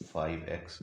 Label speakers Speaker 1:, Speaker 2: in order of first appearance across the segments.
Speaker 1: 5x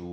Speaker 1: 2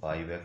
Speaker 1: 5x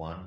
Speaker 1: 1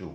Speaker 1: 2.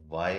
Speaker 1: y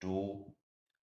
Speaker 1: 2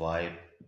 Speaker 1: y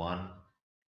Speaker 1: 1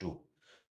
Speaker 1: 2.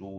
Speaker 1: 2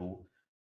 Speaker 1: 2،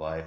Speaker 1: y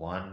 Speaker 1: 1،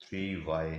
Speaker 1: 3y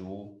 Speaker 1: 2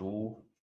Speaker 1: 2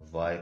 Speaker 1: y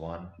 Speaker 1: 1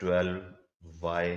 Speaker 1: 12y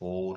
Speaker 1: 4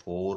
Speaker 1: 4،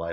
Speaker 1: y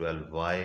Speaker 1: 12y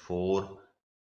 Speaker 1: 4،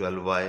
Speaker 1: 12y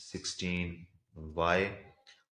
Speaker 1: 16y،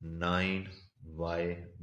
Speaker 1: 9y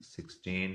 Speaker 1: 16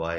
Speaker 1: y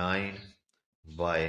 Speaker 1: 9y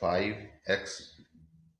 Speaker 1: 5x،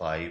Speaker 1: 5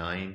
Speaker 1: 9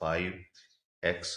Speaker 1: 5x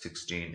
Speaker 1: 16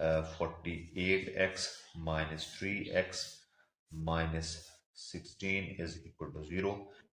Speaker 1: 48x minus 3x minus 16 is equal to 0.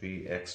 Speaker 1: 3x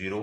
Speaker 1: 0.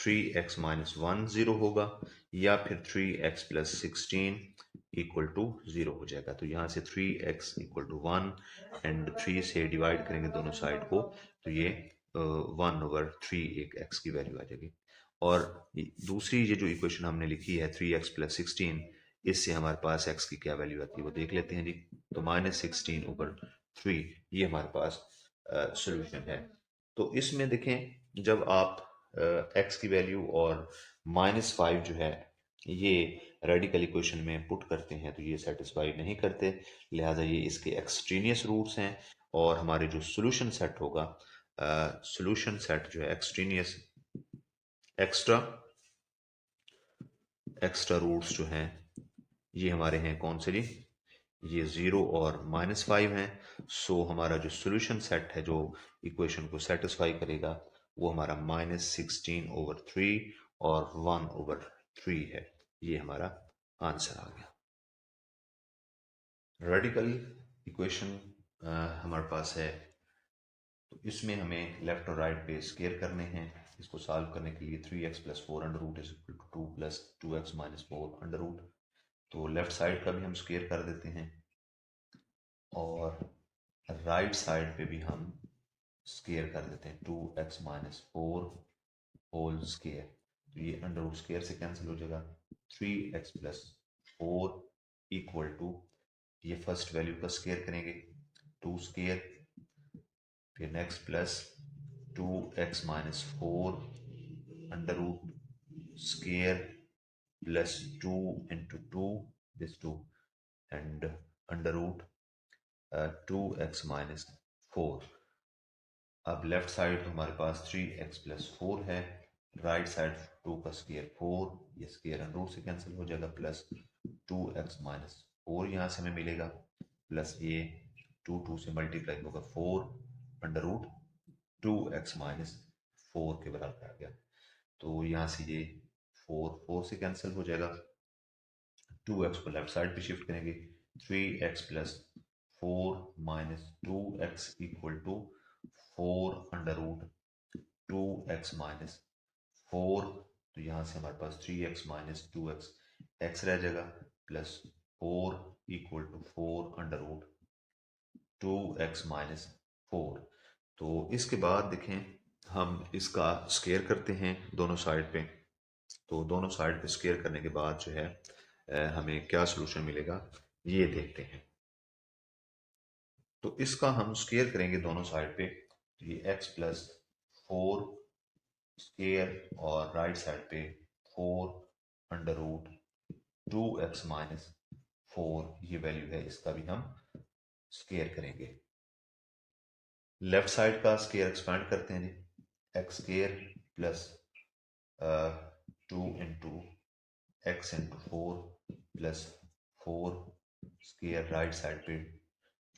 Speaker 1: 3x minus 1 0 होगा, या फिर 3x plus 16 equal to 0 हो जाएगा। तो यहाँ से 3x equal to 1 and 3 से divide करेंगे दोनों साइड को, तो ये 1/3 एक x की वैल्यू आ जाएगी। और दूसरी ये जो इक्वेशन हमने लिखी है 3x प्लस 16, इससे हमारे पास x की क्या वैल्यू आती है वो देख लेते हैं जी। तो -16/3 ये हमारे पास सोल्यूशन है। तो इसमें देखें, जब आप x की वैल्यू और -5 जो है ये रेडिकल इक्वेशन में पुट करते हैं तो ये सेटिस्फाई नहीं करते, लिहाजा ये इसके एक्सट्रीनियस रूट्स हैं। और हमारे जो सोल्यूशन सेट होगा, सोल्यूशन सेट जो है एक्सट्रीनियस एक्स्ट्रा रूट्स जो हैं ये हमारे हैं कौन से जी, ये 0 और -5 हैं। सो हमारा जो सोल्यूशन सेट है जो इक्वेशन को सेटिस्फाई करेगा वो हमारा -16/3 और 1/3 है। ये हमारा आंसर आ गया। रेडिकल इक्वेशन हमारे पास है, तो इसमें हमें लेफ्ट और राइट पे स्केयर करने हैं। इसको सॉल्व करने के लिए 3x plus 4 under root is equal to 2 plus 2x minus 4 under root. तो लेफ्ट साइड का भी हम स्केयर कर देते हैं और राइट साइड पे भी हम स्केयर कर देते हैं 2x माइनस 4 होल स्केयर। तो ये अंडर रूट स्केयर से कैंसिल हो जाएगा। 3x प्लस 4 इक्वल टू, ये फर्स्ट वैल्यू का स्केयर करेंगे 2 स्केयर, फिर next plus 2x minus 4 under root square plus 2 into 2 this 2 and under root 2x minus 4। अब लेफ्ट साइड तो हमारे पास 3x प्लस 4 है, राइट साइड 2 का स्केयर 4, ये स्केयर अंडर रूट से कैंसिल हो जाएगा, प्लस 2x माइनस 4 यहाँ से हमें मिलेगा, प्लस ये 2 से मल्टीप्लाई होगा 4 अंडर रूट 2x माइनस 4 के बराबर आ गया। तो यहाँ से ये 4 से कैंसिल हो जाएगा, 2x को लेफ्ट साइड पे शिफ्ट करेंगे, 3x plus 4 minus 2x equal to 4 under root 2x minus 4। तो यहाँ से हमारे पास 3x माइनस 2x x रह जाएगा, plus 4 equal to 4 under root 2x minus 4। तो इसके बाद देखें, हम इसका स्केयर करते हैं दोनों साइड पे। तो दोनों साइड पे स्केयर करने के बाद जो है हमें क्या सोल्यूशन मिलेगा ये देखते हैं। तो इसका हम स्केयर करेंगे दोनों साइड पे, तो ये x प्लस 4 स्केयर और राइट साइड पे 4 अंडर रूट 2x माइनस 4 ये वैल्यू है, इसका भी हम स्केयर करेंगे। लेफ्ट साइड का स्केयर एक्सपेंड करते हैं जी, x square plus 2 into x into 4 plus 4 square, right side पे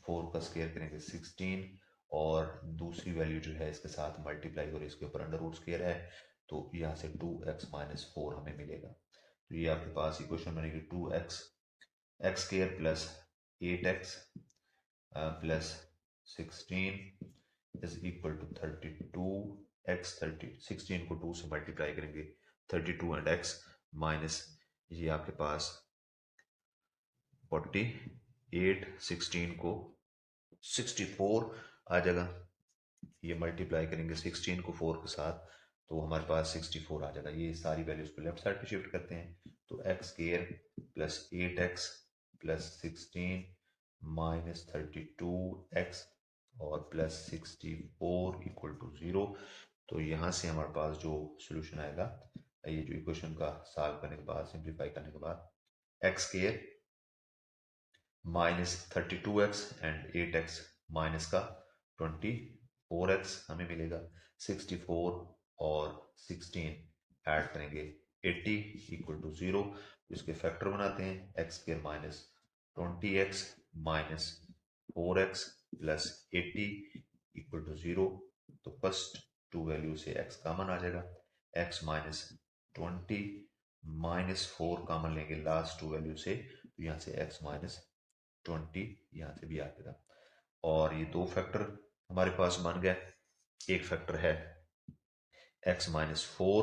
Speaker 1: 4 का स्केयर करेंगे 16 और दूसरी वैल्यू जो है इसके साथ मल्टीप्लाई हो रही है, इसके ऊपर अंडर रूट स्केयर है, तो यहाँ से 2x माइनस 4 हमें मिलेगा। तो ये आपके पास इक्वेशन बनेगी 2x x square plus 8x plus 16 is equal to 32x। 16 को 2 से मल्टीप्लाई करेंगे 32 एंड x माइनस ये आपके पास 48, 16 को 64 आ जाएगा, ये मल्टीप्लाई करेंगे 16 को 4 के साथ तो हमारे पास 64 आ जाएगा। ये सारी वैल्यूज को लेफ्ट साइड पे शिफ्ट करते हैं, तो x square plus 8x plus 16 minus 32x और प्लस 64 इक्वल टू 0। तो यहाँ से हमारे पास जो सोल्यूशन आएगा, ये जो इक्वेशन का सॉल्व करने के बाद, सिंप्लीफाई करने के बाद, x square minus 32x and 8x minus का 24x हमें मिलेगा, 64 और 16 ऐड करेंगे 80 इक्वल टू 0। इसके फैक्टर बनाते हैं, x square minus 20x minus 4x plus 80 equal to 0। तो फर्स्ट टू वैल्यू से x कॉमन आ जाएगा, x माइनस 20 माइनस 4 कॉमन लेंगे लास्ट टू वैल्यू से, तो यहाँ से x माइनस 20 यहाँ से भी आ जाएगा। और ये दो फैक्टर हमारे पास बन गए, एक फैक्टर है x माइनस 4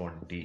Speaker 1: 20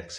Speaker 1: x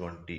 Speaker 1: 20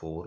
Speaker 1: 4